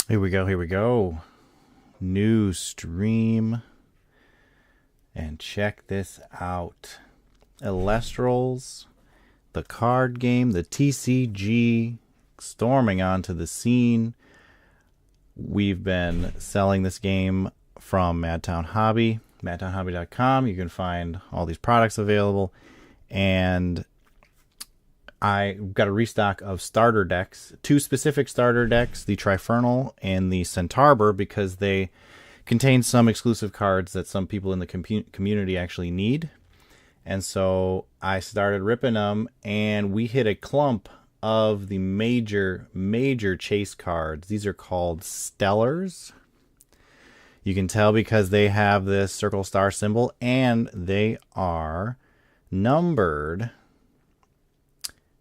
Here we go. Here we go. New stream. And check this out. Elestrals, the card game, the TCG, storming onto the scene. We've been selling this game from Madtown Hobby, madtownhobby.com. You can find all these products available. And I got a restock of starter decks, two specific starter decks, the Trifernal and the Centarbor, because they contain some exclusive cards that some people in the community actually need. And so I started ripping them, and we hit a clump of the major chase cards. These are called Stellars. You can tell because they have this circle star symbol, and they are numbered.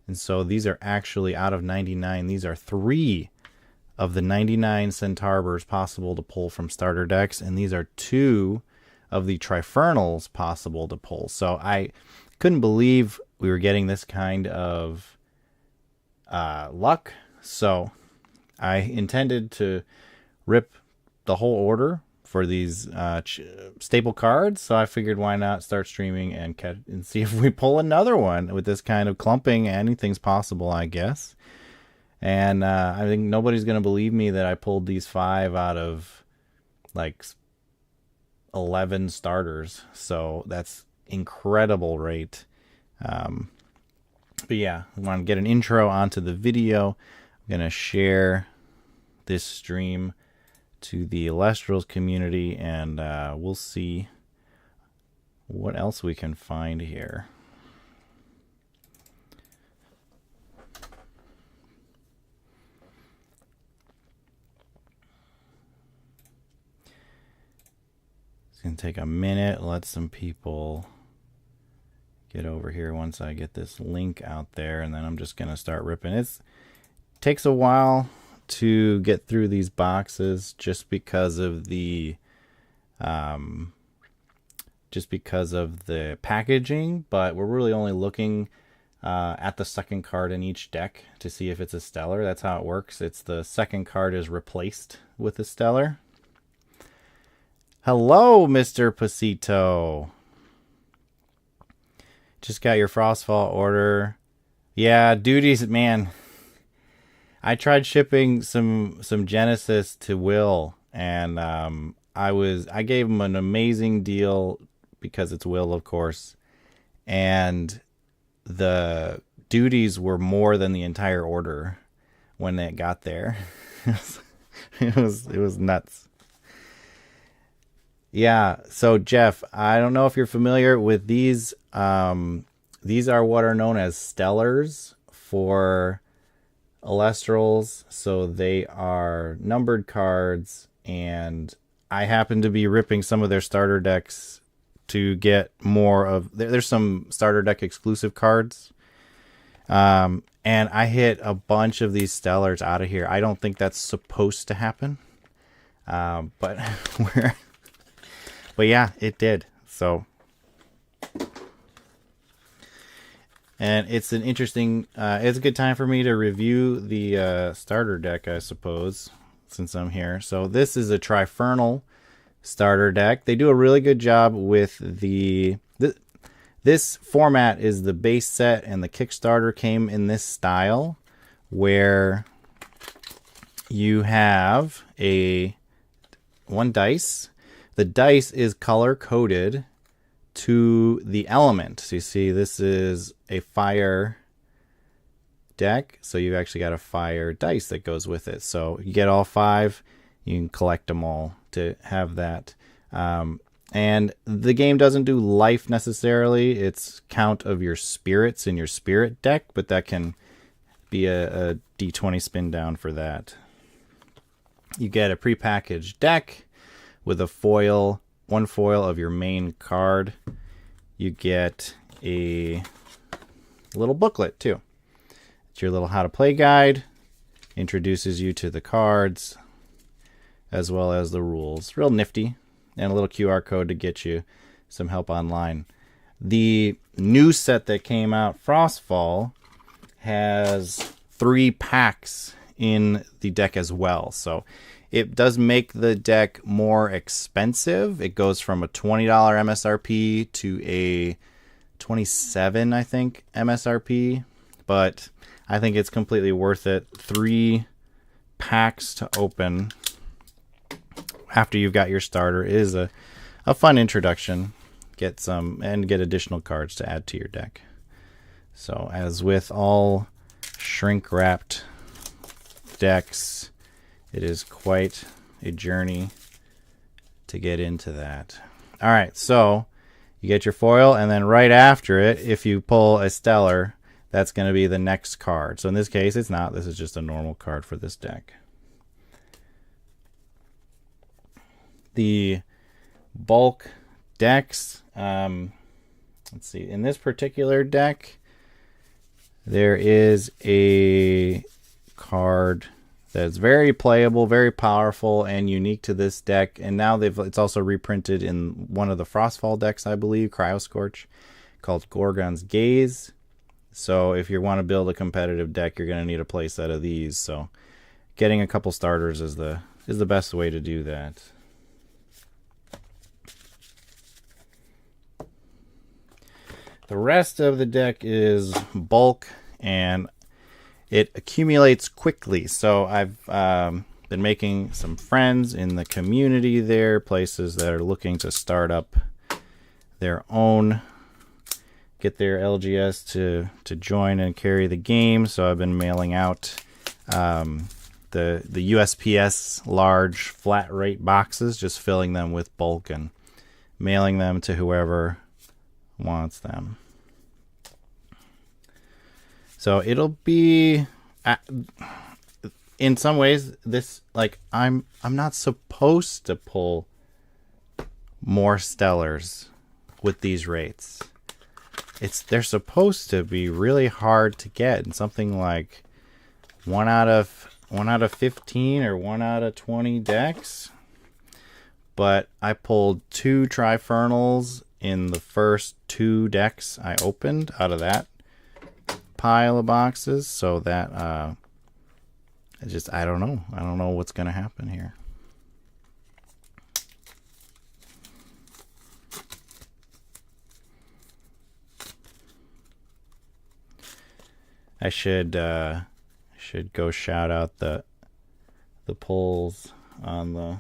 And so these are actually out of 99. These are 3 of the 99 Centarbors possible to pull from starter decks, and these are 2 of the Trifernals possible to pull. So I couldn't believe we were getting this kind of luck. So I intended to rip the whole order for these staple cards. So I figured, why not start streaming and see if we pull another one with this kind of clumping. Anything's possible, I guess. And I think nobody's going to believe me that I pulled these 5 out of like 11 starters. So that's incredible rate. But yeah, I want to get an intro onto the video. I'm going to share this stream to the Elestrals community, and we'll see what else we can find here. It's going to take a minute. Let some people get over here once I get this link out there, and then I'm just going to start ripping. It takes a while to get through these boxes just because of the packaging, but we're really only looking at the second card in each deck to see if it's a stellar. That's how it works. It's the second card is replaced with a stellar. Hello, Mr. Pasito. Just got your Frostfall order. Yeah, duties, man. I tried shipping some Genesis to Will, and I gave him an amazing deal because it's Will, of course, and the duties were more than the entire order when it got there. it was nuts. Yeah, so Jeff, I don't know if you're familiar with these. These are what are known as stellars for Elestrals, so they are numbered cards, and I happen to be ripping some of their starter decks to get more of. There's some starter deck exclusive cards, and I hit a bunch of these stellars out of here. I don't think that's supposed to happen, but but yeah, it did. So. And it's an interesting, it's a good time for me to review the starter deck, I suppose, since I'm here. So this is a Trifernal starter deck. They do a really good job with this format is the base set, and the Kickstarter came in this style where you have one dice. The dice is color coded to the element. So you see, this is a fire deck, so you've actually got a fire dice that goes with it. So you get all 5, you can collect them all to have that. And the game doesn't do life necessarily. It's count of your spirits in your spirit deck, but that can be a D20 spin down for that. You get a prepackaged deck with a foil, one foil of your main card. You get a little booklet too. It's your little how to play guide. Introduces you to the cards as well as the rules. Real nifty. And a little QR code to get you some help online. The new set that came out, Frostfall, has 3 packs in the deck as well. So it does make the deck more expensive. It goes from a $20 MSRP to a 27, I think, MSRP. But I think it's completely worth it. 3 packs to open after you've got your starter is a fun introduction. Get some and get additional cards to add to your deck. So as with all shrink wrapped decks, it is quite a journey to get into that. All right, so you get your foil, and then right after it, if you pull a stellar, that's going to be the next card. So in this case, it's not. This is just a normal card for this deck. The bulk decks, let's see. In this particular deck, there is a card that's very playable, very powerful, and unique to this deck. And now it's also reprinted in one of the Frostfall decks, I believe, Cryoscorch, called Gorgon's Gaze. So if you want to build a competitive deck, you're going to need a play set of these. So getting a couple starters is the best way to do that. The rest of the deck is bulk, and it accumulates quickly. So I've been making some friends in the community there, places that are looking to start up their own, get their LGS to join and carry the game. So I've been mailing out the USPS large flat rate boxes, just filling them with bulk and mailing them to whoever wants them. So it'll be, in some ways, this, like, I'm not supposed to pull more stellars with these rates. They're supposed to be really hard to get, and something like 1 out of 15 or 1 out of 20 decks. But I pulled 2 Trifernals in the first 2 decks I opened out of that pile of boxes, so that I don't know what's gonna happen here. I should go shout out the polls on the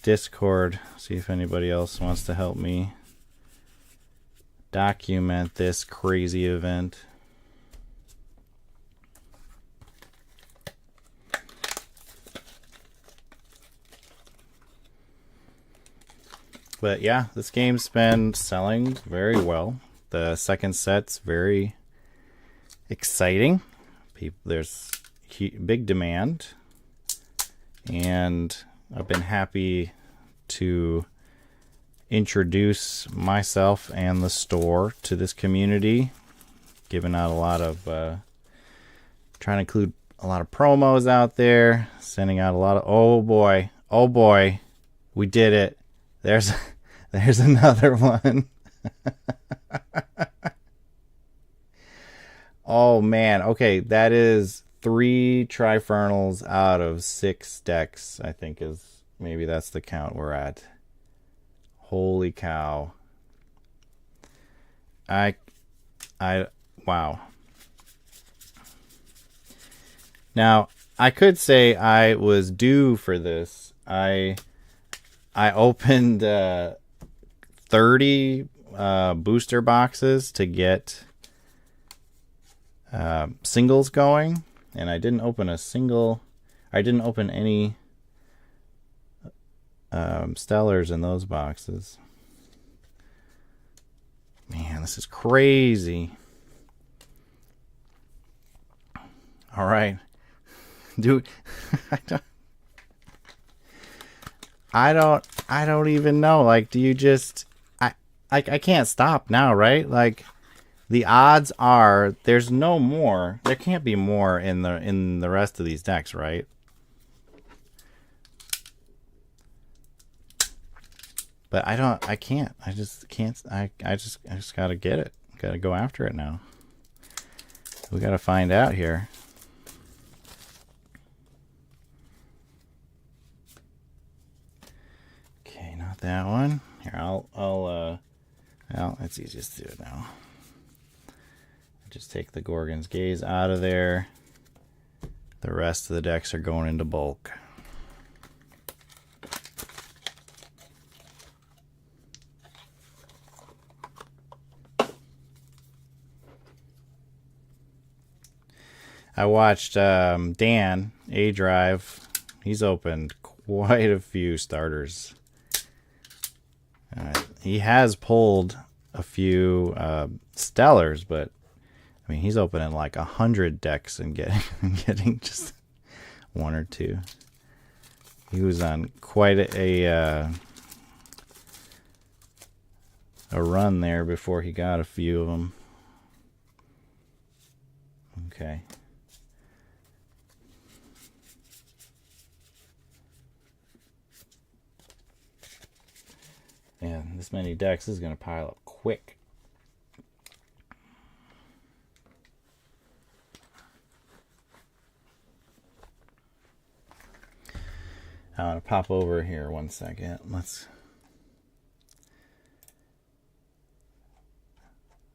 Discord, see if anybody else wants to help me document this crazy event. But yeah, this game's been selling very well. The second set's very exciting. There's big demand, and I've been happy to introduce myself and the store to this community, giving out a lot of trying to include a lot of promos out there, sending out a lot of oh boy, we did it. There's another one. Oh man, okay, that is 3 Trifernals out of 6 decks, I think maybe that's the count we're at. Holy cow. Wow. Now, I could say I was due for this. I opened 30 booster boxes to get singles going, and I didn't open any stellars in those boxes. Man, this is crazy. All right, dude. I don't even know. Like, do you just I can't stop now, right? Like, the odds are there's no more. There can't be more in the rest of these decks, right? But I just can't. I just gotta get it. Gotta go after it now. We gotta find out here. that one. Here, well, it's easiest to do it now. Just take the Gorgon's Gaze out of there. The rest of the decks are going into bulk. I watched Dan A Drive. He's opened quite a few starters. He has pulled a few stellars, but I mean, he's opening like 100 decks and getting just one or two. He was on quite a run there before he got a few of them. Okay. Yeah, this many decks is going to pile up quick. I'm going to pop over here 1 second.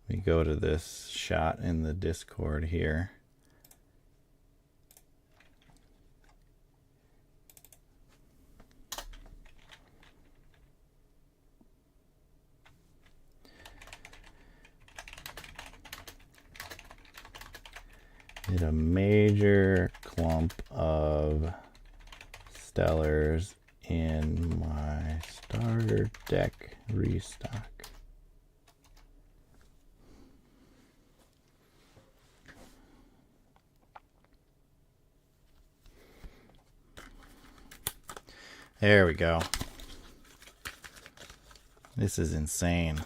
We go to this shot in the Discord here. Did a major clump of stellars in my starter deck restock. There we go. This is insane.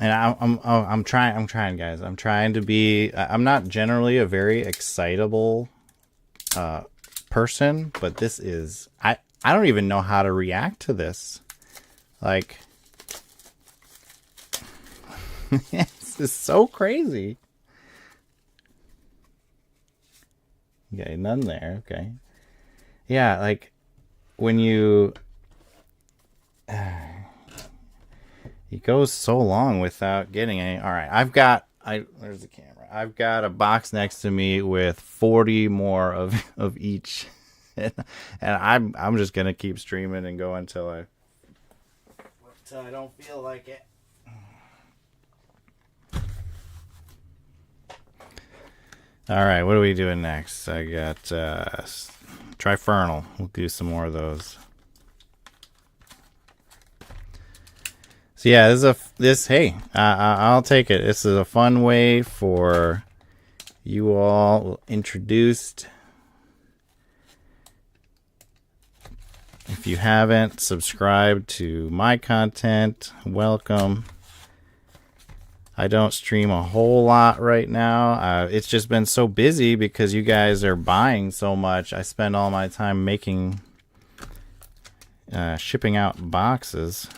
And I'm trying, guys. I'm trying to be. I'm not generally a very excitable person, but this is. I don't even know how to react to this. Like, this is so crazy. Okay, none there. Okay, yeah, like when you. He goes so long without getting any. All right, where's the camera? I've got a box next to me with 40 more of each, and I'm just gonna keep streaming and go until I don't feel like it. All right, what are we doing next? I got Trifernal. We'll do some more of those. So yeah, hey, I'll take it. This is a fun way for you all introduced. If you haven't subscribed to my content, welcome. I don't stream a whole lot right now. It's just been so busy because you guys are buying so much. I spend all my time shipping out boxes.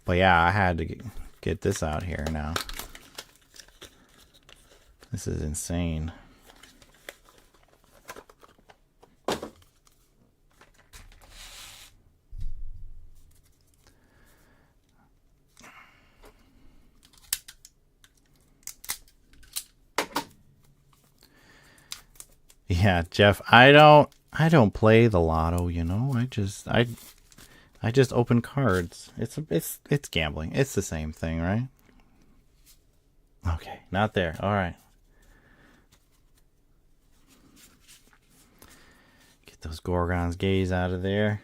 But yeah, I had to get this out here now. This is insane. Yeah, Jeff, I don't play the lotto, you know. I just open cards. It's gambling. It's the same thing, right? Okay, not there. All right. Get those Gorgon's Gaze out of there.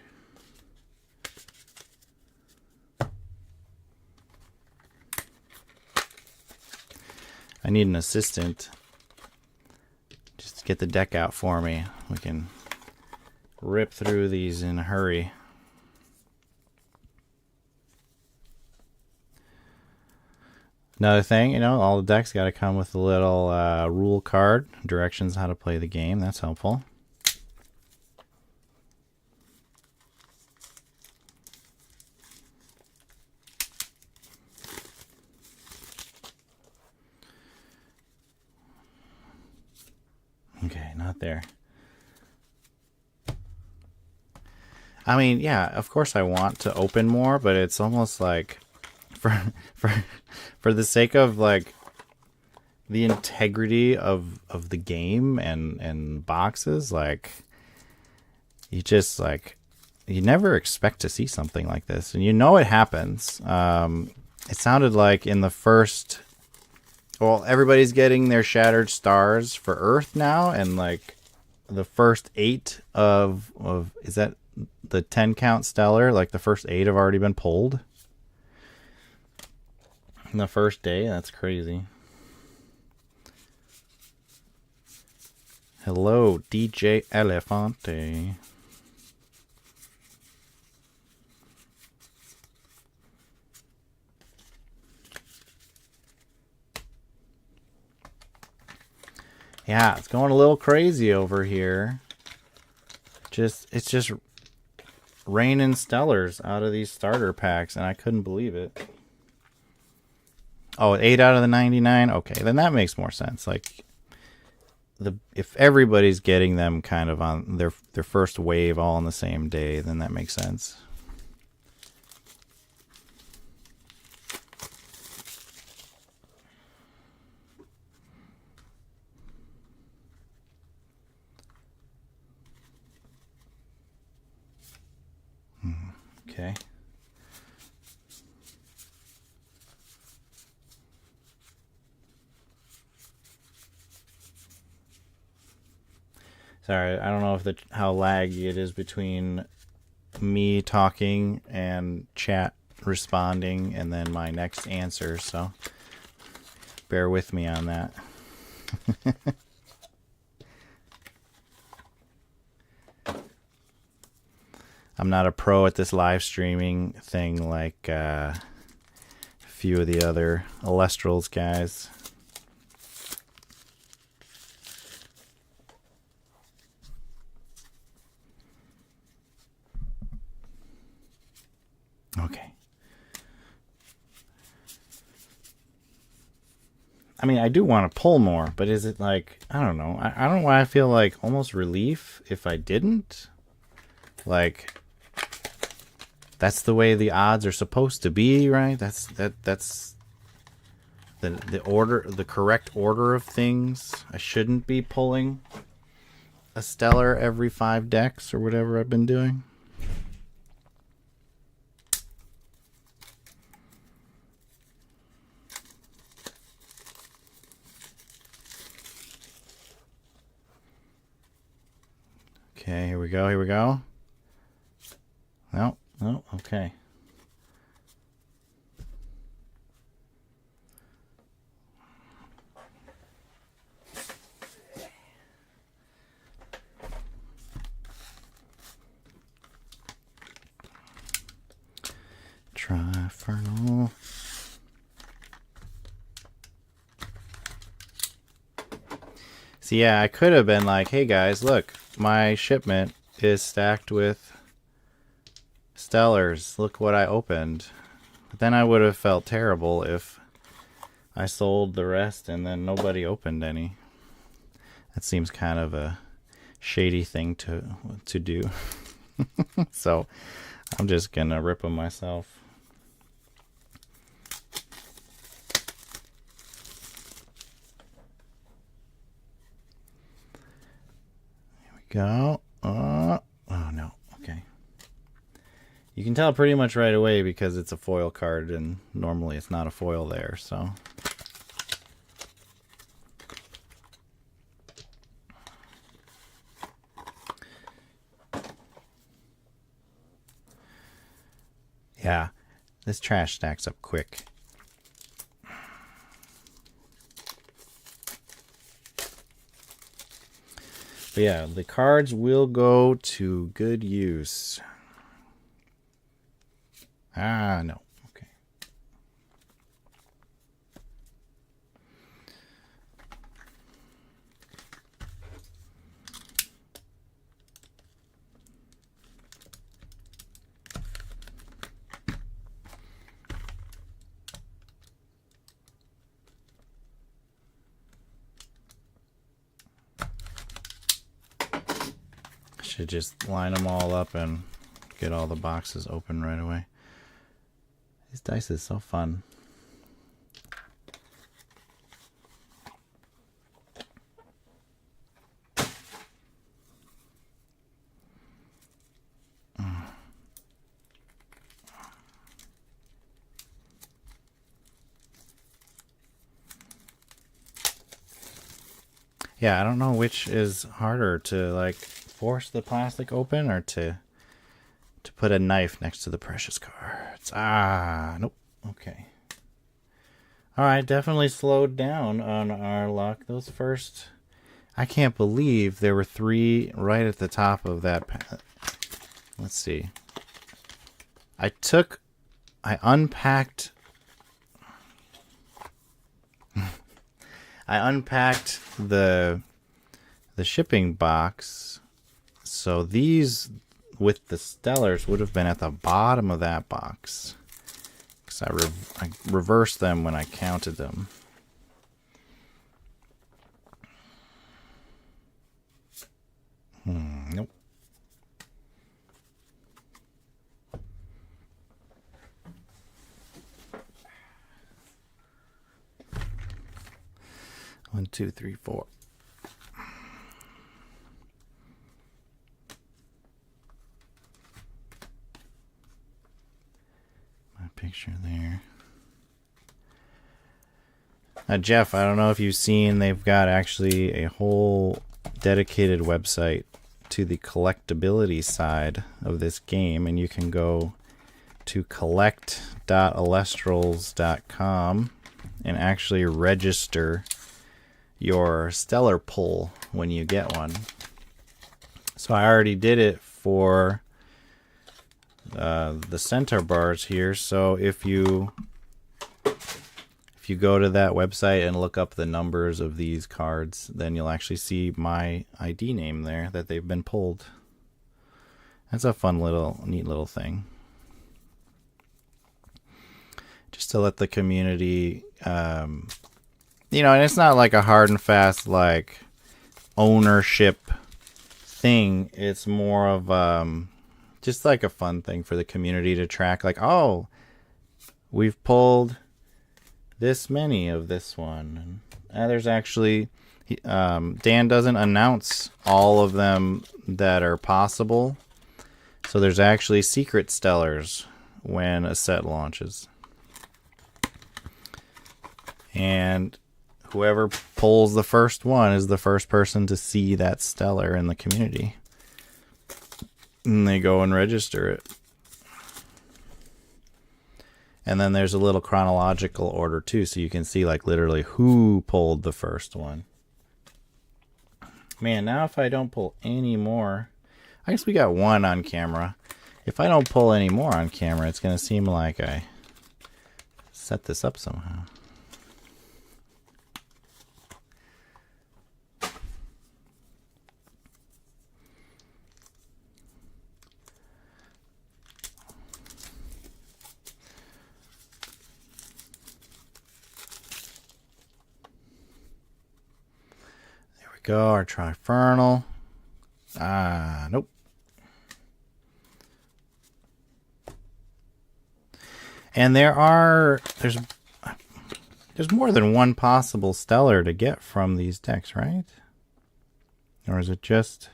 I need an assistant. Just get the deck out for me. We can rip through these in a hurry. Another thing, you know, all the decks got to come with a little rule card, directions how to play the game. That's helpful. Okay, not there. I mean, yeah, of course I want to open more, but it's almost like for for the sake of like the integrity of the game and boxes, like you just like you never expect to see something like this, and you know it happens. It sounded like in the first, well, everybody's getting their shattered stars for Earth now, and like the first 8 of is that the 10 count stellar? Like the first 8 have already been pulled in the first day. That's crazy. Hello, DJ Elefante. Yeah, it's going a little crazy over here. It's just raining stellars out of these starter packs, and I couldn't believe it. Oh, 8 out of the 99? Okay, then that makes more sense. Like, if everybody's getting them kind of on their first wave all on the same day, then that makes sense. Okay. Sorry, I don't know if how laggy it is between me talking and chat responding and then my next answer, so bear with me on that. I'm not a pro at this live streaming thing like a few of the other Elestrals guys. Okay. I mean, I do want to pull more, but is it like, I don't know. I don't know why I feel like almost relief if I didn't. Like, that's the way the odds are supposed to be, right? That's the order, the correct order of things. I shouldn't be pulling a stellar every 5 decks or whatever I've been doing. Okay, here we go. Here we go. No, no, okay. Trifernal. See, yeah, I could have been like, hey guys, look, my shipment is stacked with stellars. Look what I opened. But then I would have felt terrible if I sold the rest and then nobody opened any. That seems kind of a shady thing to do. So I'm just gonna rip them myself. Here we go. Oh no. Okay. You can tell pretty much right away because it's a foil card and normally it's not a foil there, so. Yeah, this trash stacks up quick. But yeah, the cards will go to good use. Ah, no. Okay. Should just line them all up and get all the boxes open right away. These dice is so fun. Yeah, I don't know which is harder, to like force the plastic open or to put a knife next to the precious cards. Nope. Okay. All right, definitely slowed down on our luck. Those first, I can't believe there were 3 right at the top of that. Let's see. I unpacked the shipping box, so these with the Stellars would have been at the bottom of that box, because I reversed them when I counted them. Nope. One, two, three, four. My picture there. Jeff, I don't know if you've seen, they've got actually a whole dedicated website to the collectability side of this game, and you can go to collect.elestrals.com and actually register your stellar pull when you get one. So I already did it for the center bars here. So if you go to that website and look up the numbers of these cards, then you'll actually see my ID name there that they've been pulled. That's a fun neat little thing. Just to let the community, and it's not like a hard and fast like ownership thing. It's more of just like a fun thing for the community to track. Like, oh, we've pulled this many of this one. And there's actually, Dan doesn't announce all of them that are possible. So there's actually secret stellars when a set launches. And whoever pulls the first one is the first person to see that stellar in the community. And they go and register it. And then there's a little chronological order too, so you can see like literally who pulled the first one. Man, now if I don't pull any more, I guess we got one on camera. If I don't pull any more on camera, it's going to seem like I set this up somehow. Go, our Trifernal. Nope. And there's more than one possible stellar to get from these decks, right? Or is it just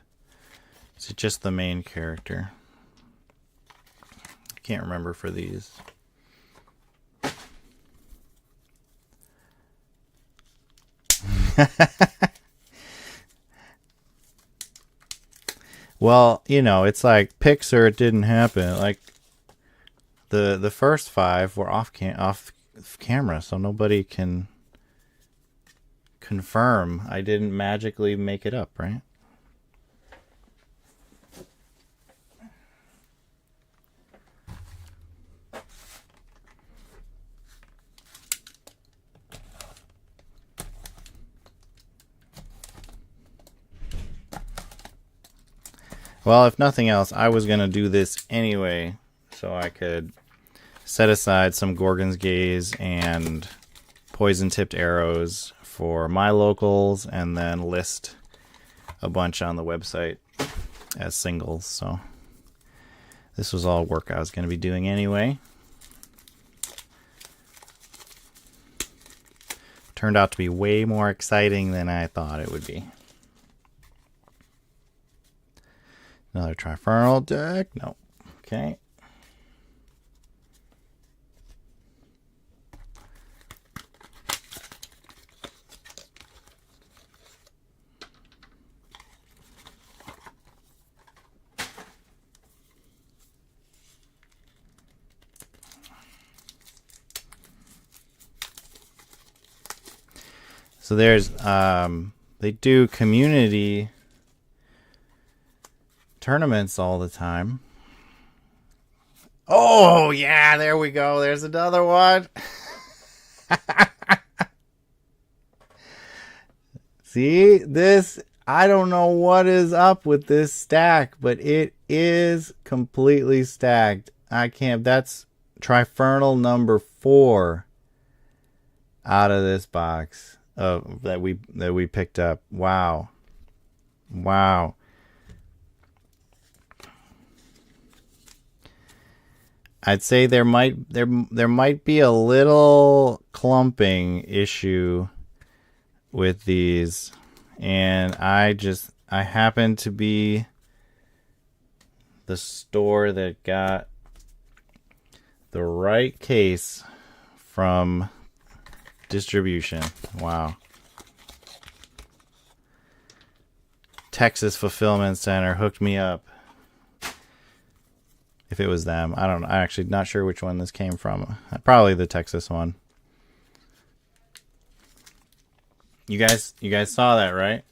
the main character? I can't remember for these. Well, it's like picks or it didn't happen. Like the first 5 were off camera, so nobody can confirm I didn't magically make it up, right? Well, if nothing else, I was going to do this anyway, so I could set aside some Gorgon's Gaze and poison-tipped arrows for my locals, and then list a bunch on the website as singles. So this was all work I was going to be doing anyway. Turned out to be way more exciting than I thought it would be. Another Trifernal deck. No. Okay. So there's they do community tournaments all the time. Oh yeah, there we go. There's another one. See, this, I don't know what is up with this stack, but it is completely stacked. I can't, that's Trifernal number 4 out of this box that we picked up. Wow. Wow. I'd say there might be a little clumping issue with these, and I happen to be the store that got the right case from distribution. Wow. Texas Fulfillment Center hooked me up. If it was them, I don't know. I'm actually not sure which one this came from. Probably the Texas one. You guys saw that, right?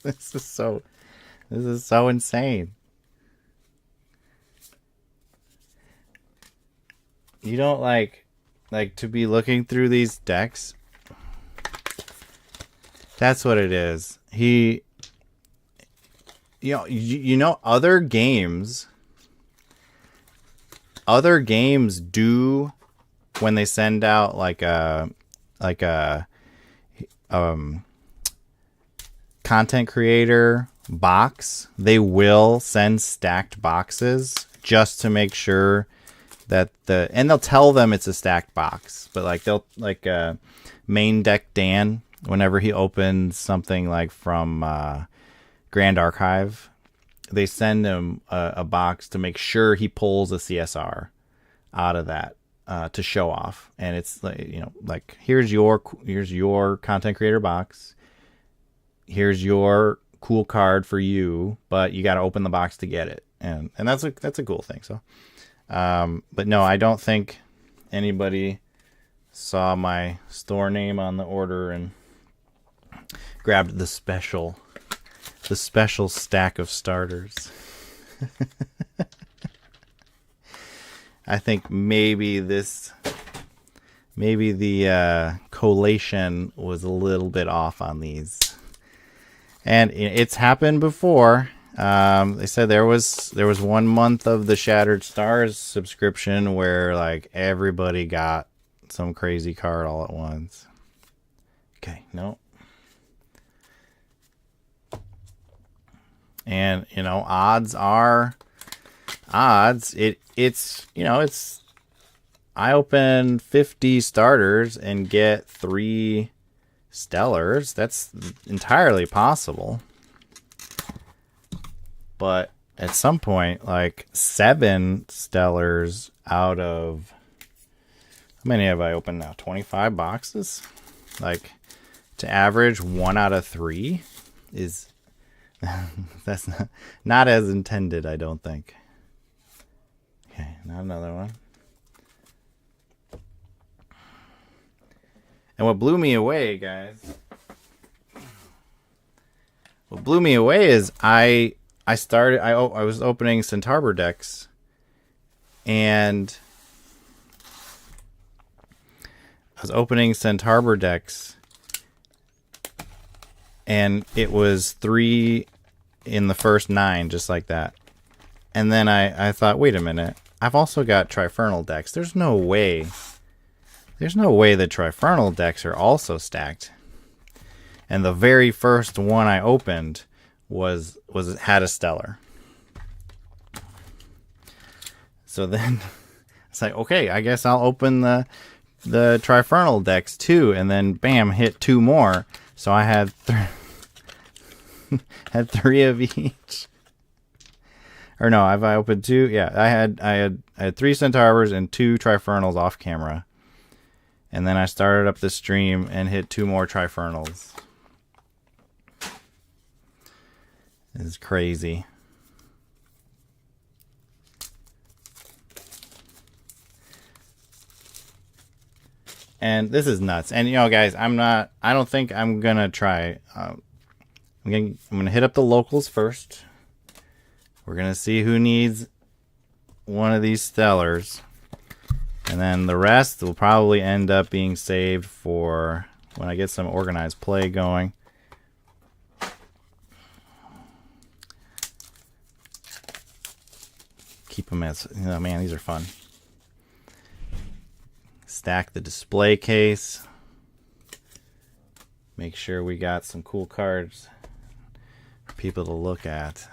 This is so insane. You don't like to be looking through these decks. That's what it is. You know, other games do, when they send out like a content creator box, they will send stacked boxes just to make sure that and they'll tell them it's a stacked box, but like they'll Main Deck Dan, whenever he opens something like from Grand Archive, they send him a box to make sure he pulls a CSR out of that to show off. And it's like here's your content creator box, here's your cool card for you, but you got to open the box to get it, and that's a cool thing. So, but no, I don't think anybody saw my store name on the order and grabbed the special stack of starters. I think maybe the collation was a little bit off on these, and it's happened before. They said there was 1 month of the Shattered Stars subscription where like everybody got some crazy card all at once. Okay, no. And odds are odds. It's I open 50 starters and get 3 stellars. That's entirely possible. But at some point, like 7 stellars out of, how many have I opened now? 25 boxes? Like, to average 1 out of 3 is that's not as intended, I don't think. Okay, now another one. And what blew me away, guys, is I was opening Centaur decks, and and it was 3 in the first 9, just like that. And then I thought, wait a minute, I've also got Trifernal decks. There's no way the Trifernal decks are also stacked. And the very first one I opened had a stellar. So then it's like, okay, I guess I'll open the Trifernal decks too, and then bam, hit 2 more. So I had had 3 of each. Or no, have I opened 2? Yeah, I had 3 Centaurs and 2 Trifernals off camera. And then I started up the stream and hit 2 more Trifernals. It's crazy. And this is nuts. And you know, guys, I don't think I'm gonna try. I'm gonna hit up the locals first. We're gonna see who needs one of these stellars, and then the rest will probably end up being saved for when I get some organized play going. Keep them as, you know, man, these are fun. Stack the display case. Make sure we got some cool cards for people to look at.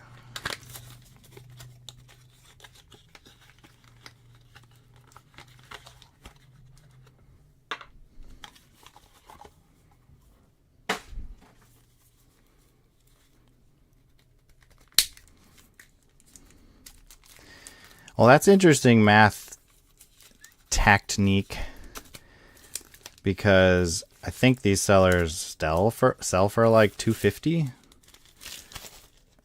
Well, that's interesting math technique, because I think these sellers sell for like 250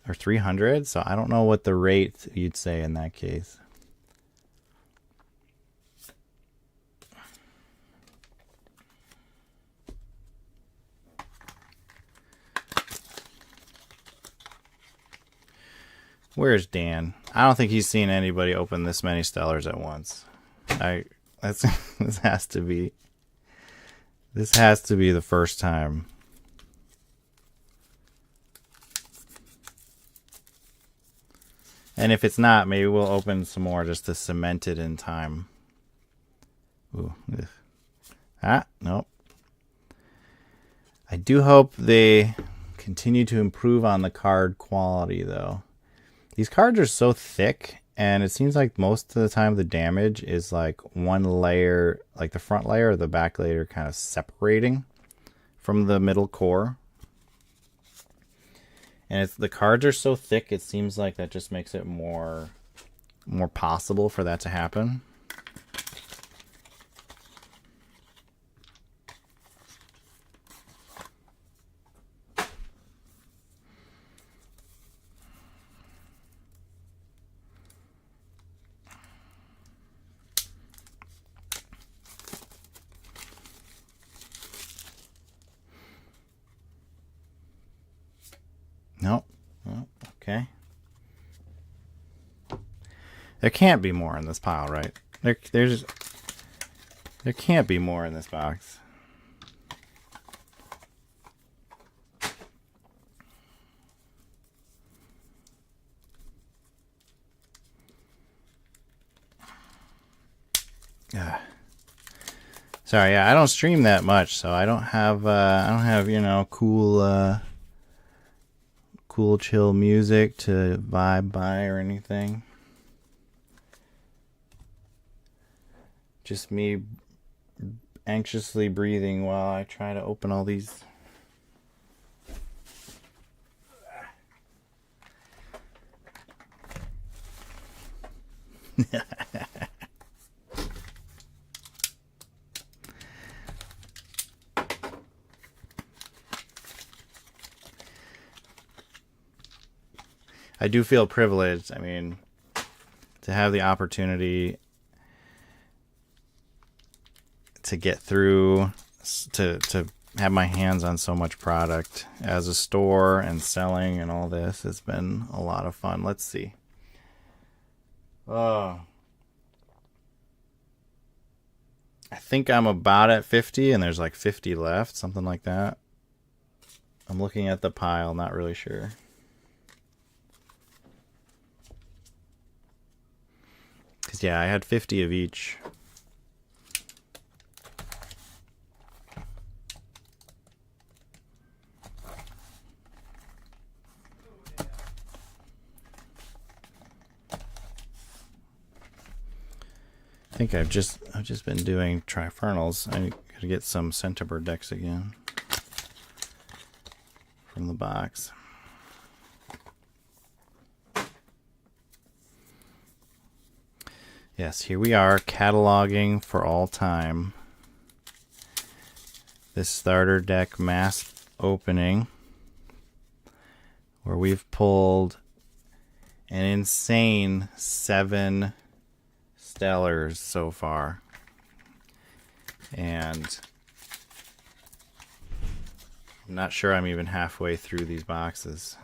or 300, so I don't know what the rate you'd say in that case. Where's Dan? I don't think he's seen anybody open this many stellars at once. This has to be the first time. And if it's not, maybe we'll open some more just to cement it in time. Ooh. Ugh. Ah, nope. I do hope they continue to improve on the card quality, though. These cards are so thick, and it seems like most of the time the damage is like one layer, like the front layer or the back layer kind of separating from the middle core. And the cards are so thick, it seems like that just makes it more possible for that to happen. Nope. Oh, okay. There can't be more in this pile, right? There can't be more in this box. Sorry, yeah, I don't stream that much, so I don't have you know, cool chill music to vibe by or anything. Just me anxiously breathing while I try to open all these. I do feel privileged. I mean, to have the opportunity to get through, to have my hands on so much product as a store and selling and all this has been a lot of fun. Let's see. Oh, I think I'm about at 50 and there's like 50 left, something like that. I'm looking at the pile, not really sure. Because, yeah, I had 50 of each. I think I've just been doing Trifernals. I gotta get some Centaur decks again from the box. Yes, here we are, cataloging for all time. This starter deck mass opening, where we've pulled an insane 7 Stellars so far. And I'm not sure I'm even halfway through these boxes.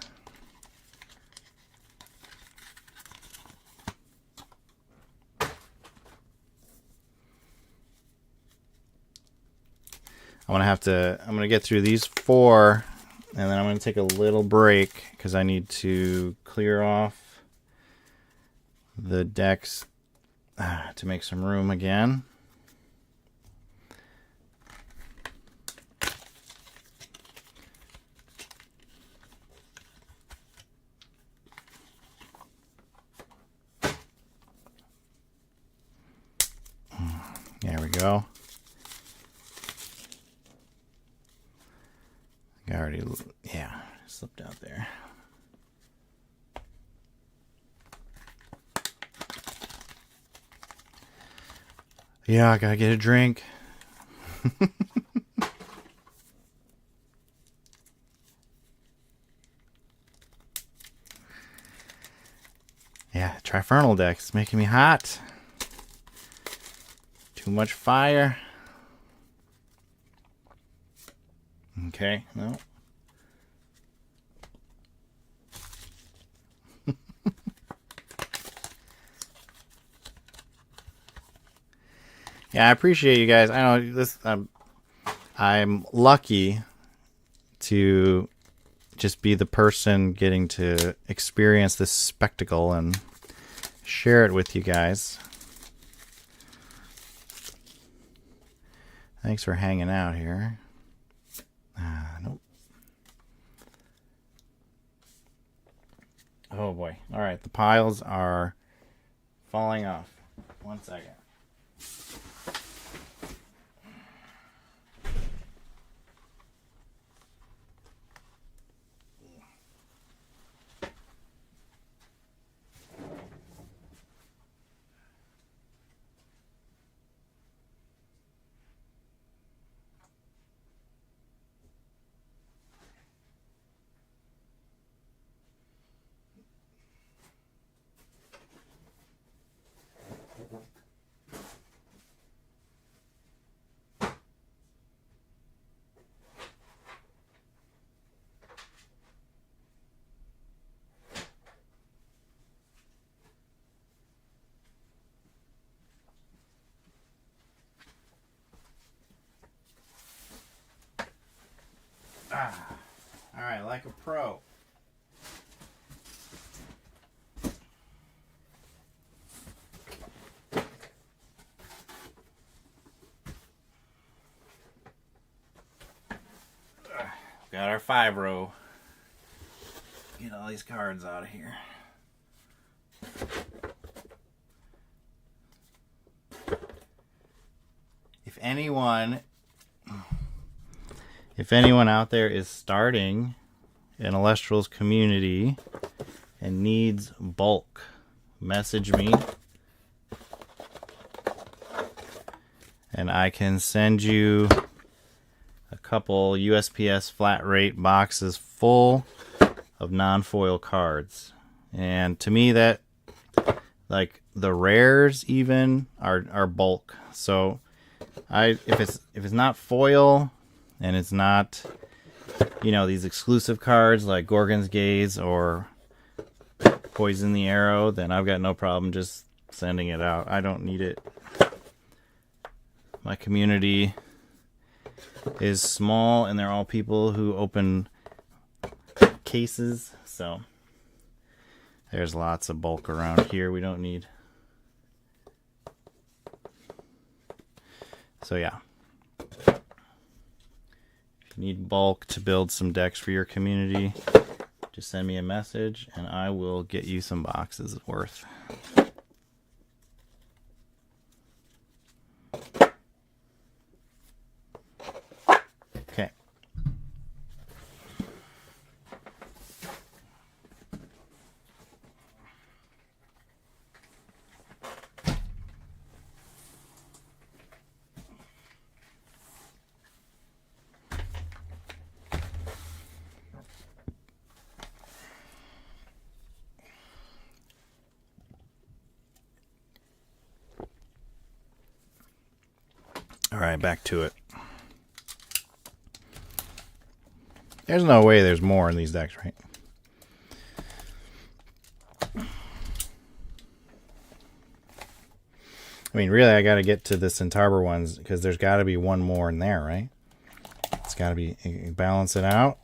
I'm gonna get through these 4, and then I'm gonna take a little break because I need to clear off the decks to make some room again. There we go. I already, yeah, slipped out there. Yeah, I gotta get a drink. Yeah, Trifernal deck's making me hot. Too much fire. Okay, no. Yeah, I appreciate you guys. I know this. I'm lucky to just be the person getting to experience this spectacle and share it with you guys. Thanks for hanging out here. Nope. Oh boy. All right, the piles are falling off. 1 second. All right, like a pro. Got our 5-row. Get all these cards out of here. If anyone out there is starting an Elestrals community and needs bulk, message me and I can send you a couple USPS flat rate boxes full of non-foil cards. And to me, that, like, the rares even are bulk. So if it's not foil and it's not, you know, these exclusive cards like Gorgon's Gaze or Poison the Arrow, then I've got no problem just sending it out. I don't need it. My community is small and they're all people who open cases, so there's lots of bulk around here we don't need. So yeah, if you need bulk to build some decks for your community, just send me a message and I will get you some boxes worth. All right, back to it. There's no way there's more in these decks, right? I mean, really, I got to get to the Centaur ones because there's got to be one more in there, right? It's got to be, balance it out.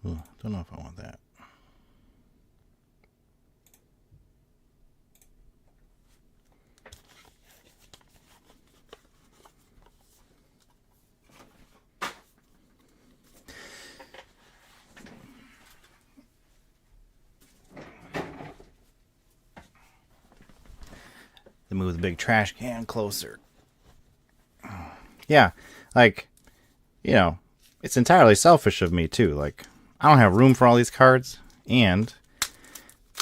Ooh, don't know if I want that. To move the big trash can closer. Yeah, like, you know, it's entirely selfish of me too. Like, I don't have room for all these cards, and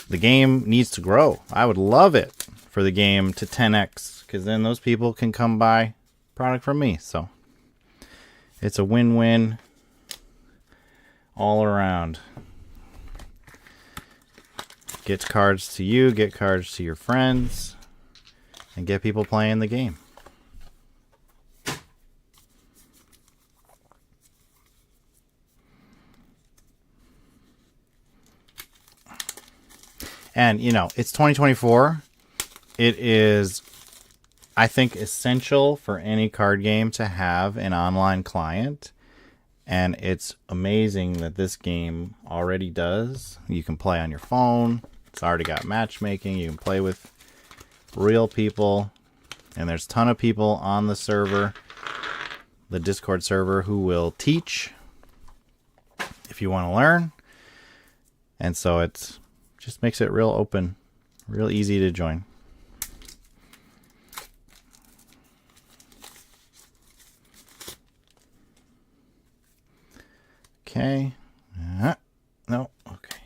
the game needs to grow. I would love it for the game to 10x, because then those people can come buy product from me. So it's a win-win all around. Get cards to you, get cards to your friends, and get people playing the game. And, you know, it's 2024. It is, I think, essential for any card game to have an online client. And it's amazing that this game already does. You can play on your phone. It's already got matchmaking. You can play with real people. And there's a ton of people on the server, the Discord server, who will teach if you want to learn. And so it's just makes it real open, real easy to join. Okay. No. Okay.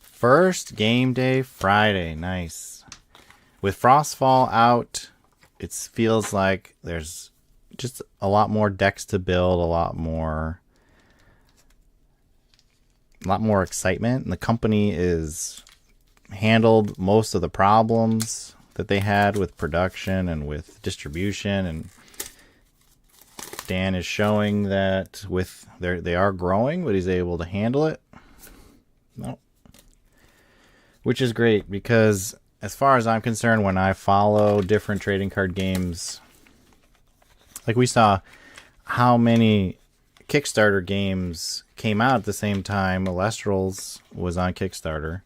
First game day Friday. Nice. With Frostfall out, it feels like there's just a lot more decks to build, a lot more excitement, and the company is handled most of the problems that they had with production and with distribution, and Dan is showing that with they are growing, but he's able to handle it. No. Which is great, because as far as I'm concerned, when I follow different trading card games, like we saw how many Kickstarter games came out at the same time. Elestrals was on Kickstarter,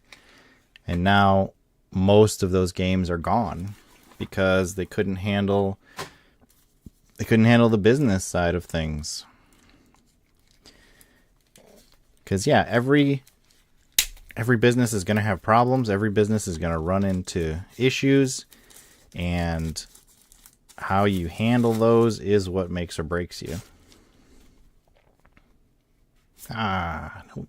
and now most of those games are gone because they couldn't handle the business side of things. Because yeah, every business is going to have problems. Every business is going to run into issues, and how you handle those is what makes or breaks you. Nope.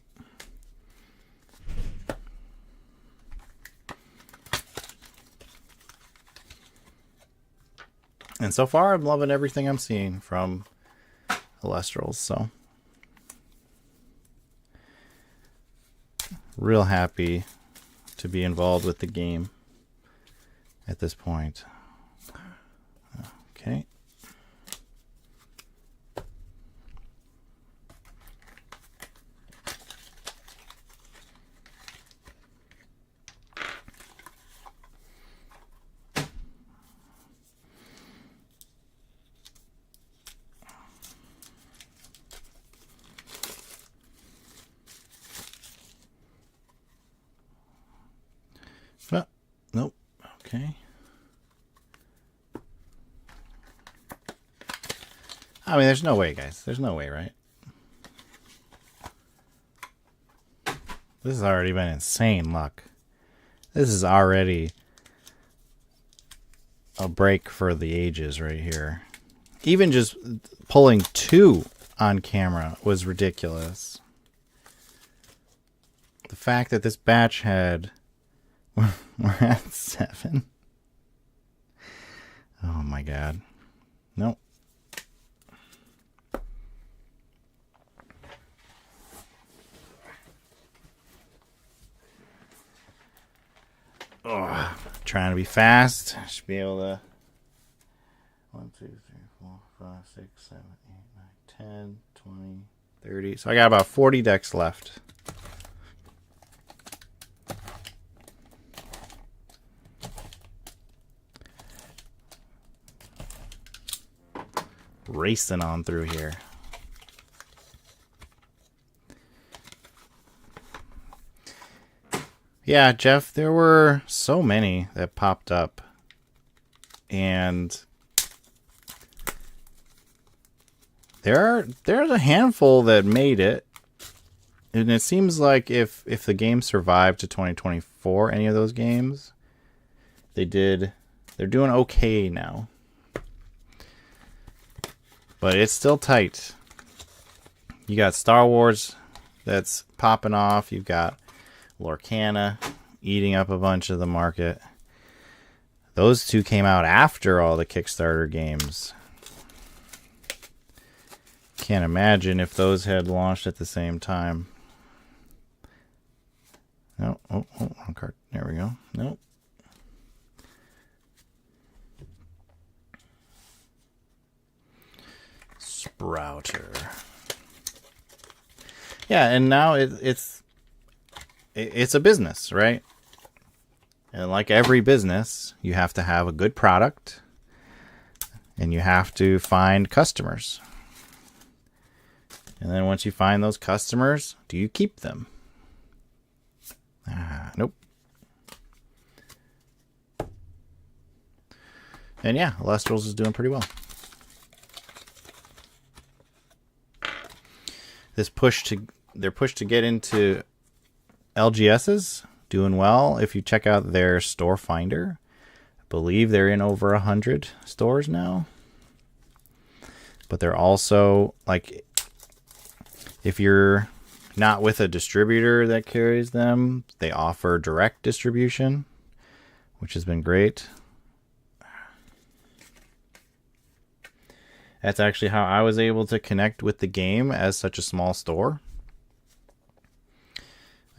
And so far, I'm loving everything I'm seeing from Elestrals, so real happy to be involved with the game at this point. Okay. Nope. Okay. I mean, there's no way, guys. There's no way, right? This has already been insane luck. This is already a break for the ages right here. Even just pulling 2 on camera was ridiculous. The fact that this batch had... We're at 7. Oh my god. Nope. Oh, trying to be fast. Should be able to... 1, 2, 3, 4, 5, 6, 7, 8, 9, 10, 20, 30. So I got about 40 decks left. Racing on through here. Yeah, Jeff, there were so many that popped up. And there's a handful that made it. And it seems like if the game survived to 2024, any of those games, they're doing okay now. But it's still tight. You got Star Wars that's popping off. You've got Lorcana eating up a bunch of the market. Those two came out after all the Kickstarter games. Can't imagine if those had launched at the same time. No, oh, wrong card. There we go. Nope. Sprouter. Yeah, and now it's a business, right? And like every business, you have to have a good product and you have to find customers. And then once you find those customers, do you keep them? Nope. And yeah, Elestrals is doing pretty well. Their push to get into LGSs, doing well. If you check out their store finder, I believe they're in over 100 stores now. But they're also, like, if you're not with a distributor that carries them, they offer direct distribution, which has been great. That's actually how I was able to connect with the game as such a small store.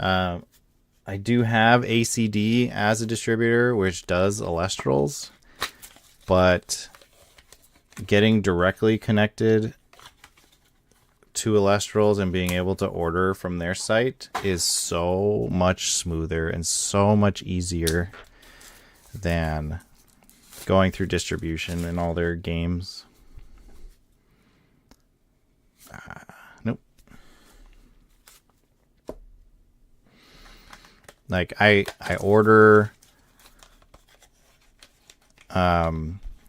I do have ACD as a distributor, which does Elestrals, but getting directly connected to Elestrals and being able to order from their site is so much smoother and so much easier than going through distribution in all their games. Nope. Like I order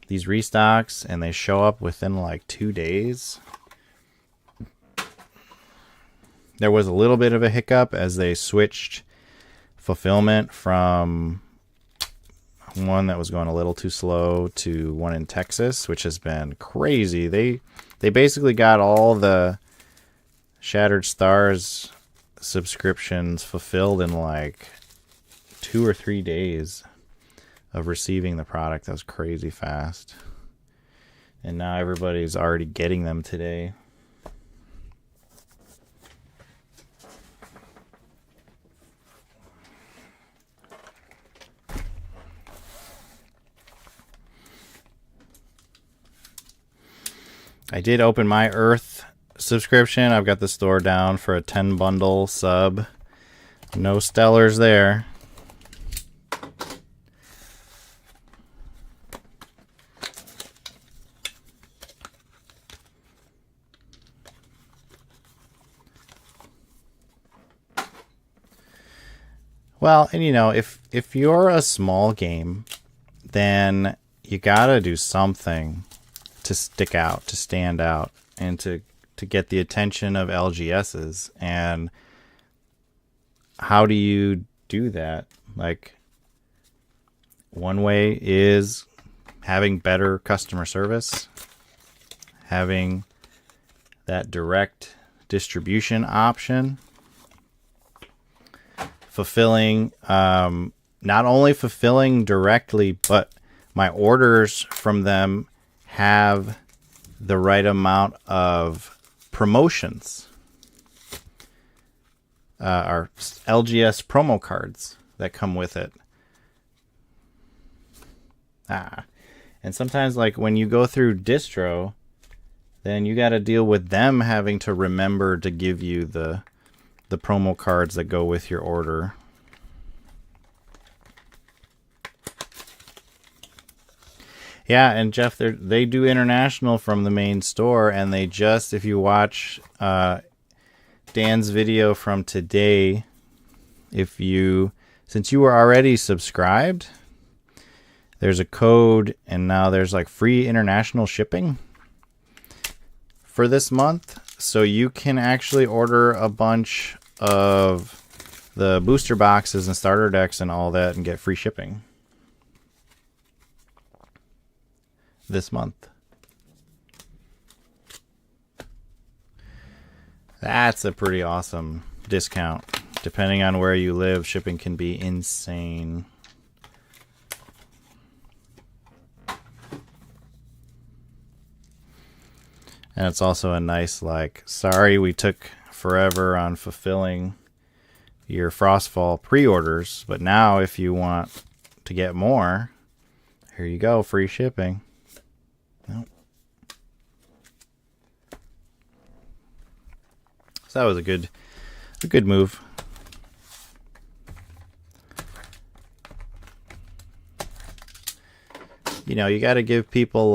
these restocks and they show up within like 2 days. There was a little bit of a hiccup as they switched fulfillment from one that was going a little too slow to one in Texas, which has been crazy. They basically got all the Shattered Stars subscriptions fulfilled in like 2 or 3 days of receiving the product. That was crazy fast. And now everybody's already getting them today. I did open my Earth subscription. I've got the store down for a 10 bundle sub. No stellars there. Well, and you know, if you're a small game, then you gotta do something to stick out, to stand out, and to get the attention of LGSs. And how do you do that? Like, one way is having better customer service, having that direct distribution option. Fulfilling, not only fulfilling directly, but my orders from them have the right amount of promotions. Our LGS promo cards that come with it. And sometimes, like, when you go through distro, then you got to deal with them having to remember to give you the promo cards that go with your order. Yeah, and Jeff, they do international from the main store, and they just, if you watch Dan's video from today, since you were already subscribed, there's a code, and now there's like free international shipping for this month. So you can actually order a bunch of the booster boxes and starter decks and all that and get free shipping this month. That's a pretty awesome discount. Depending on where you live, shipping can be insane. And it's also a nice, like, sorry we took forever on fulfilling your Frostfall pre-orders, but now if you want to get more, here you go, free shipping. Nope. So that was a good move. You know, you got to give people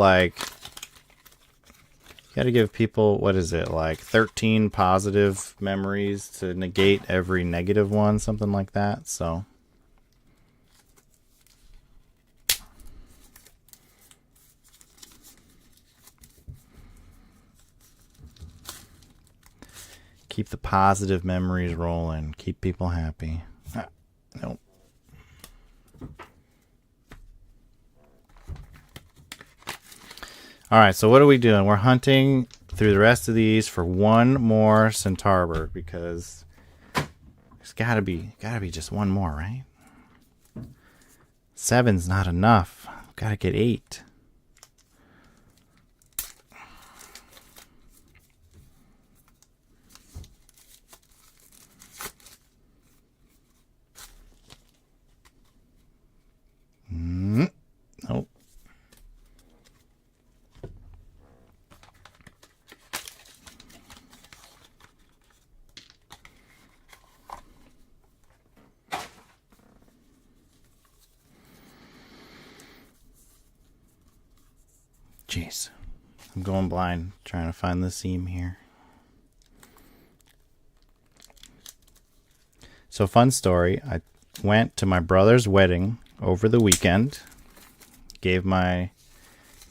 what is it, like 13 positive memories to negate every negative one, something like that. So keep the positive memories rolling. Keep people happy. Nope. All right, so what are we doing? We're hunting through the rest of these for one more Centarbor, because there's gotta be just one more, right? 7's not enough. Gotta get 8. Nope. Jeez. I'm going blind trying to find the seam here. So, fun story. I went to my brother's wedding over the weekend. Gave my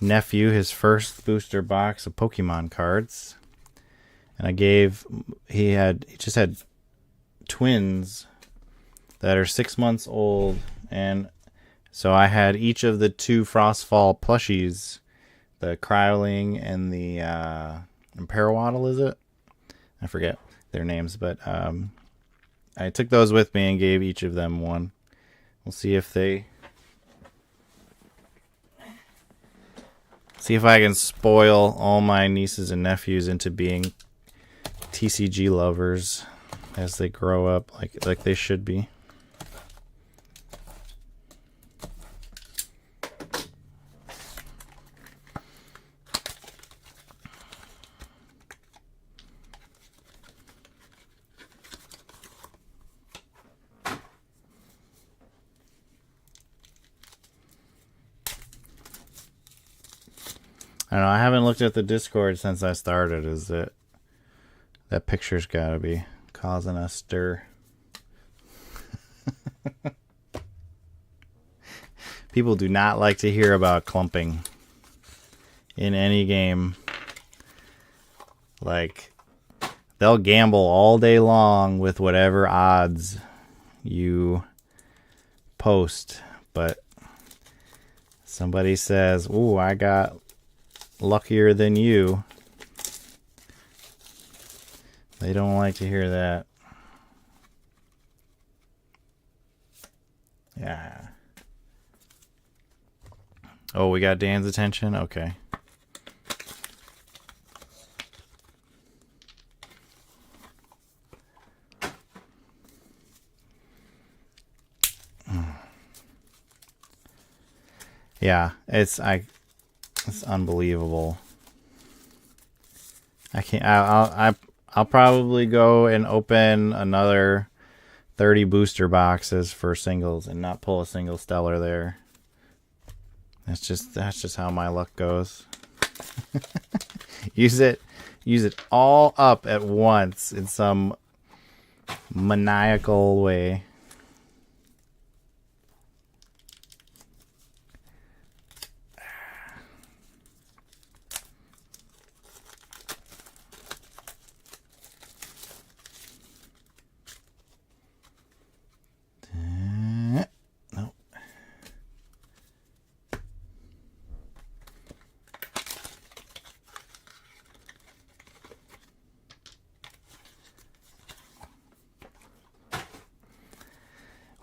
nephew his first booster box of Pokemon cards. And he just had twins that are 6 months old. And so I had each of the 2 Frostfall plushies, the Cryoling and the Imperawaddle, is it? I forget their names, but I took those with me and gave each of them one. We'll see if I can spoil all my nieces and nephews into being TCG lovers as they grow up, like they should be. I don't know, I haven't looked at the Discord since I started. That picture's gotta be causing a stir. People do not like to hear about clumping in any game. Like, they'll gamble all day long with whatever odds you post, but somebody says, "Ooh, I got luckier than you." They don't like to hear that. Yeah. Oh, we got Dan's attention? Okay. Yeah, it's unbelievable. I can't. I'll probably go and open another 30 booster boxes for singles and not pull a single stellar there. That's just how my luck goes. use it all up at once in some maniacal way. Nope.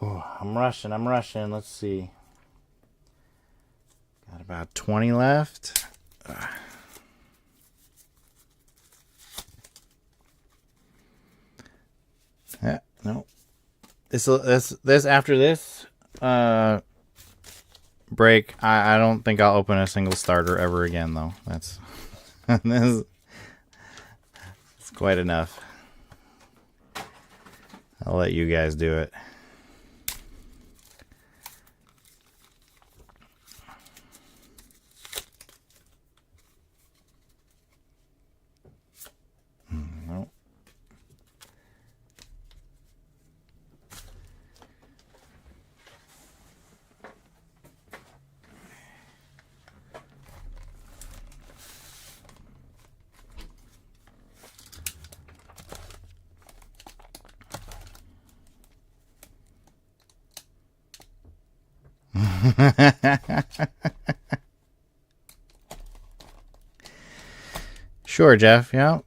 Oh, I'm rushing. Let's see. Got about 20 left. Yeah, no. This after this break, I don't think I'll open a single starter ever again though. That's it's quite enough. I'll let you guys do it. Nope. Sure, Jeff. Yep.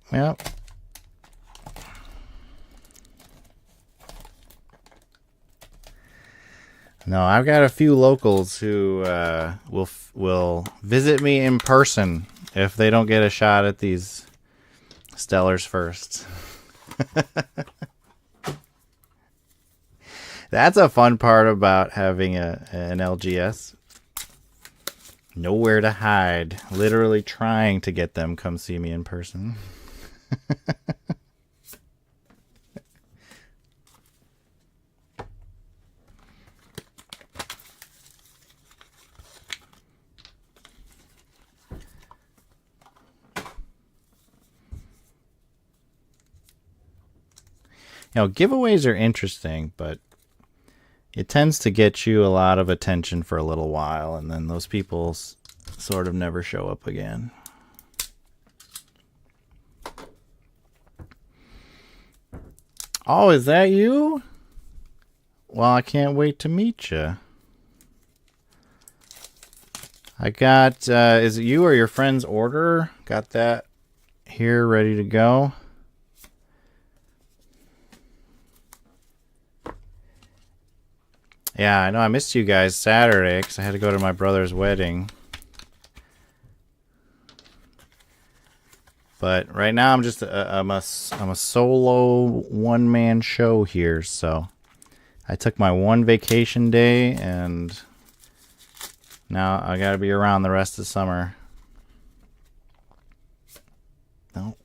No, I've got a few locals who will visit me in person if they don't get a shot at these stellars first. That's a fun part about having an LGS. Nowhere to hide. Literally trying to get them come see me in person. Giveaways are interesting, but it tends to get you a lot of attention for a little while, and then those people sort of never show up again. Oh, is that you? Well, I can't wait to meet you. I got, is it you or your friend's order? Got that here ready to go. Yeah, I know I missed you guys Saturday because I had to go to my brother's wedding. But right now I'm just I'm a solo one-man show here, so I took my one vacation day and now I got to be around the rest of the summer. No.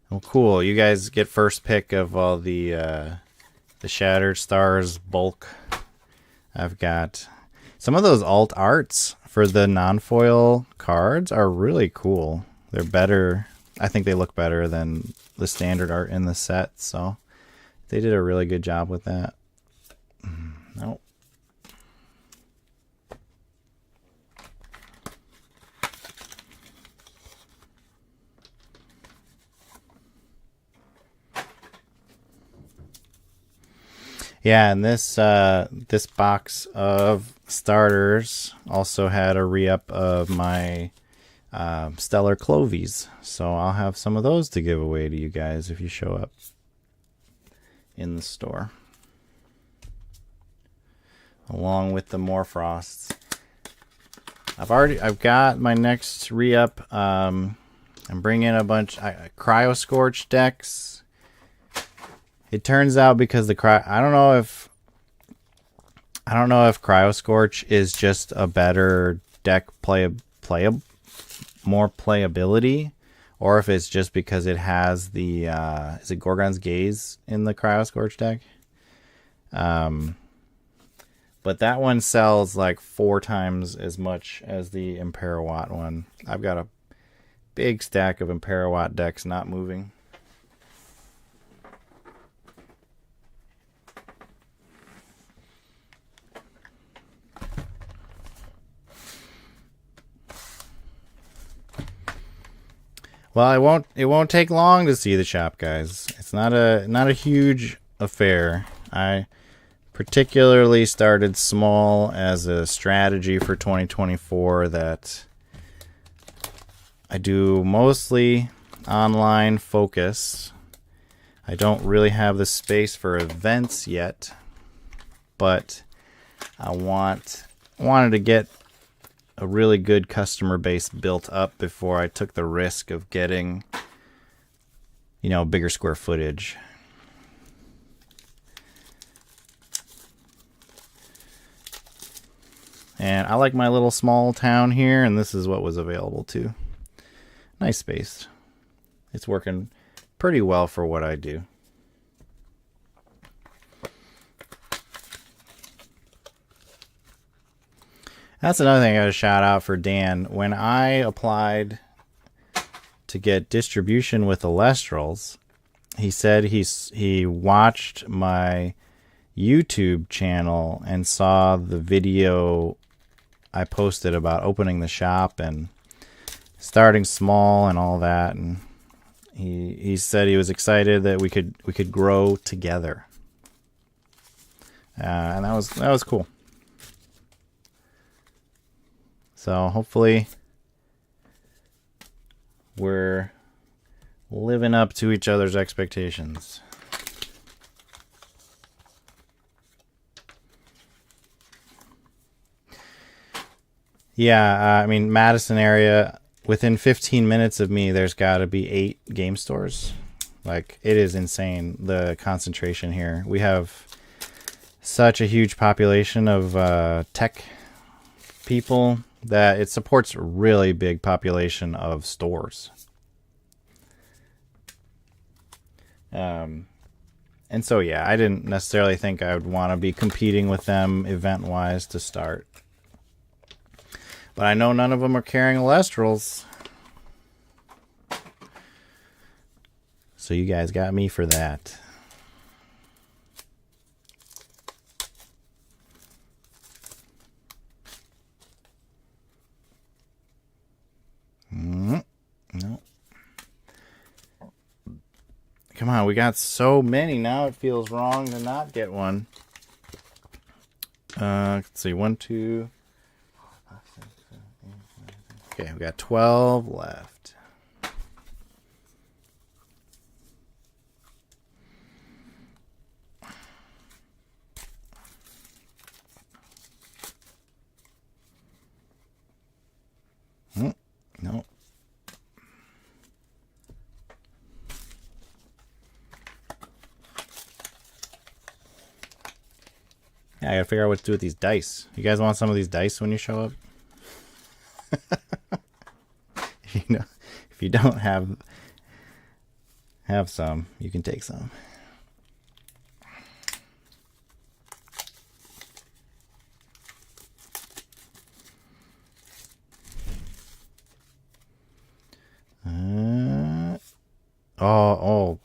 Well, cool. You guys get first pick of all the Shattered Stars bulk. I've got some of those alt arts for the non-foil cards are really cool. They're better. I think they look better than the standard art in the set, so they did a really good job with that. Nope. Yeah, and this box of starters also had a re-up of my Stellar Clovies. So I'll have some of those to give away to you guys if you show up in the store. Along with the Morfrosts. I've got my next re-up. I'm bringing a bunch Cryo Scorch decks. It turns out because I don't know if Cryo Scorch is just a better deck more playability, or if it's just because it has the is it Gorgon's Gaze in the Cryo Scorch deck. But that one sells like 4 times as much as the Imperawatt one. I've got a big stack of Imperawatt decks not moving. Well, it won't take long to see the shop, guys. It's not a huge affair. I particularly started small as a strategy for 2024 that I do mostly online focus. I don't really have the space for events yet, but I wanted to get a really good customer base built up before I took the risk of getting, bigger square footage. And I like my little small town here, and this is what was available too. Nice space. It's working pretty well for what I do. That's another thing I got to shout out for Dan. When I applied to get distribution with Elestrals, he said he watched my YouTube channel and saw the video I posted about opening the shop and starting small and all that, and he said he was excited that we could grow together, and that was cool. So hopefully we're living up to each other's expectations. Yeah, I mean, Madison area, within 15 minutes of me, there's got to be 8 game stores. Like, it is insane, the concentration here. We have such a huge population of tech people that it supports a really big population of stores. And so, yeah, I didn't necessarily think I would want to be competing with them event-wise to start. But I know none of them are carrying Elestrals. So you guys got me for that. No. Come on, we got so many now. It feels wrong to not get one. Let's see, 1, 2. Okay, we got 12 left. No. Yeah, I gotta figure out what to do with these dice. You guys want some of these dice when you show up? If you don't have some, you can take some.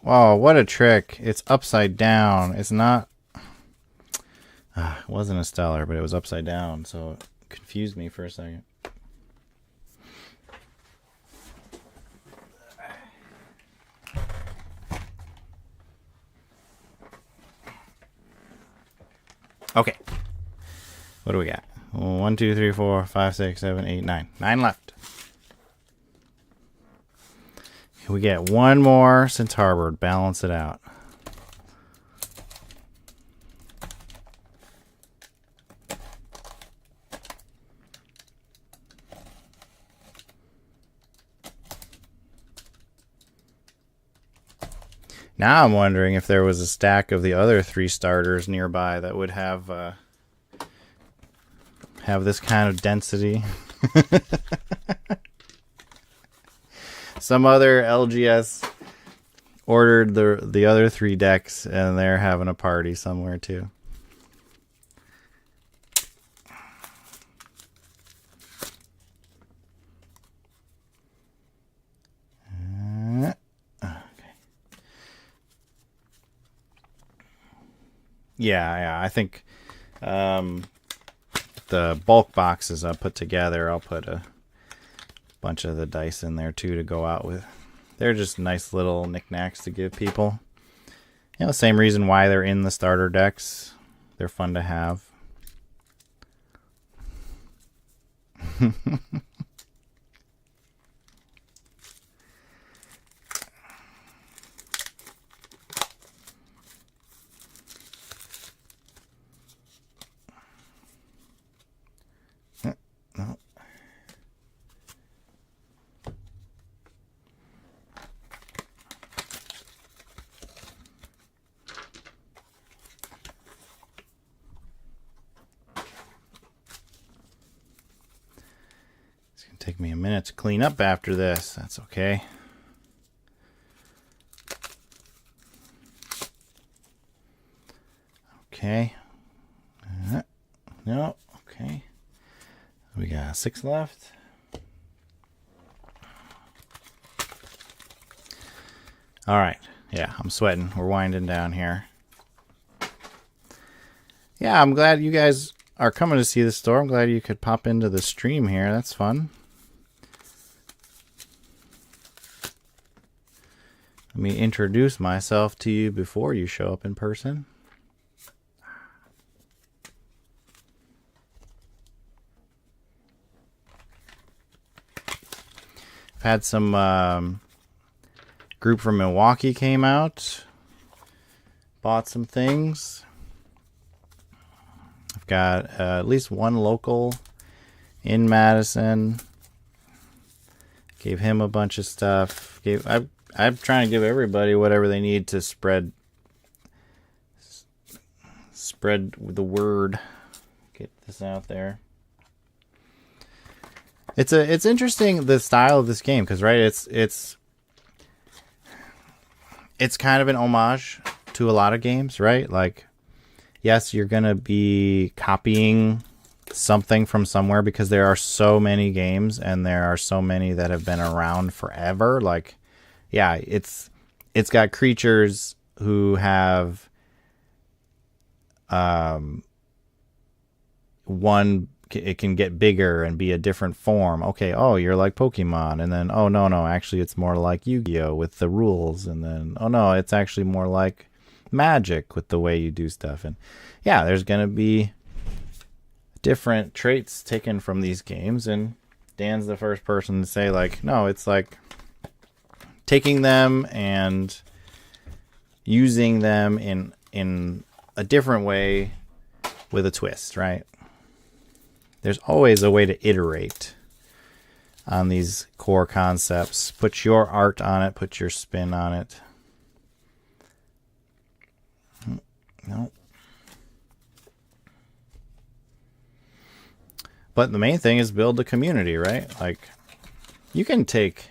Oh, what a trick. It's upside down. It's not... it wasn't a stellar, but it was upside down, so it confused me for a second. Okay. What do we got? 1, 2, 3, 4, 5, 6, 7, 8, 9. 9 left. We get one more since Harbor. Balance it out. Now I'm wondering if there was a stack of the other 3 starters nearby that would have this kind of density. Some other LGS ordered the other 3 decks, and they're having a party somewhere too. Yeah, I think the bulk boxes I put together, I'll put a bunch of the dice in there too to go out with. They're just nice little knickknacks to give people. You know, same reason why they're in the starter decks. They're fun to have. No. It's going to take me a minute to clean up after this. That's okay. Okay. No. Okay. We got 6 left. All right. Yeah, I'm sweating. We're winding down here. Yeah, I'm glad you guys are coming to see the store. I'm glad you could pop into the stream here. That's fun. Let me introduce myself to you before you show up in person. I've had some group from Milwaukee came out, bought some things. I've got at least one local in Madison. Gave him a bunch of stuff. I'm trying to give everybody whatever they need to spread the word. Get this out there. It's interesting, the style of this game, because right, it's kind of an homage to a lot of games, right? Like, yes, you're gonna be copying something from somewhere because there are so many games and there are so many that have been around forever. Like, yeah, it's got creatures who have one. It can get bigger and be a different form. Okay, oh, you're like Pokemon. And then, oh, no, actually it's more like Yu-Gi-Oh! With the rules. And then, oh, no, it's actually more like Magic with the way you do stuff. And yeah, there's going to be different traits taken from these games. And Dan's the first person to say, like, no, it's like taking them and using them in a different way with a twist, right? There's always a way to iterate on these core concepts. Put your art on it. Put your spin on it. No. But the main thing is build a community, right? Like, you can take...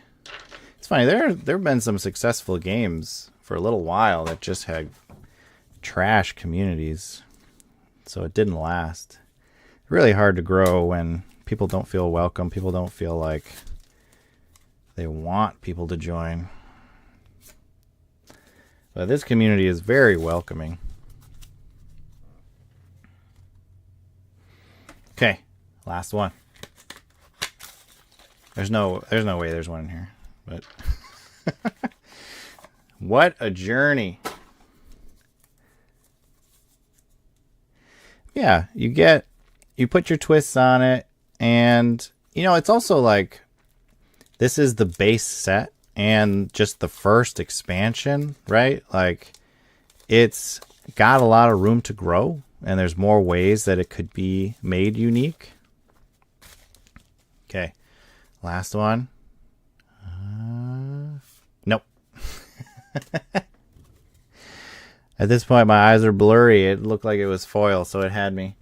It's funny, there have been some successful games for a little while that just had trash communities. So it didn't last. Really hard to grow when people don't feel welcome. People don't feel like they want people to join. But this community is very welcoming. Okay, last one. There's no way there's one in here. But what a journey. yeah, you put your twists on it, and it's also like this is the base set and just the first expansion, right? Like it's got a lot of room to grow, and there's more ways that it could be made unique. Okay, last one. Nope. At this point, my eyes are blurry. It looked like it was foil, so it had me.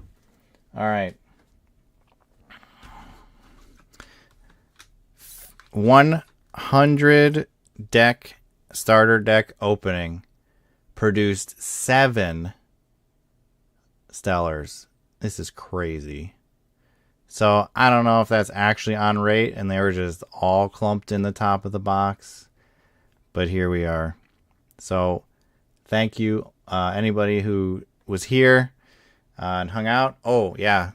All right. 100 deck, starter deck opening produced 7 Stellars. This is crazy. So I don't know if that's actually on rate and they were just all clumped in the top of the box. But here we are. So thank you, anybody who was here and hung out. Oh, yeah.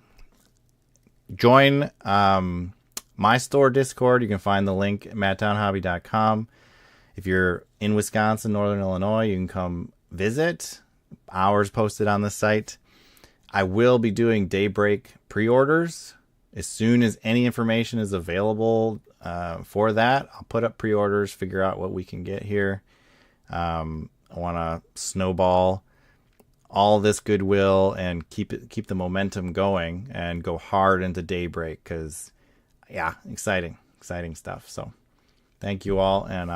Join my store Discord. You can find the link at madtownhobby.com. If you're in Wisconsin, Northern Illinois, you can come visit. Hours posted on the site. I will be doing Daybreak pre-orders. As soon as any information is available for that, I'll put up pre-orders, figure out what we can get here. I want to snowball all this goodwill and keep the momentum going and go hard into Daybreak because, yeah, exciting stuff. So thank you all, and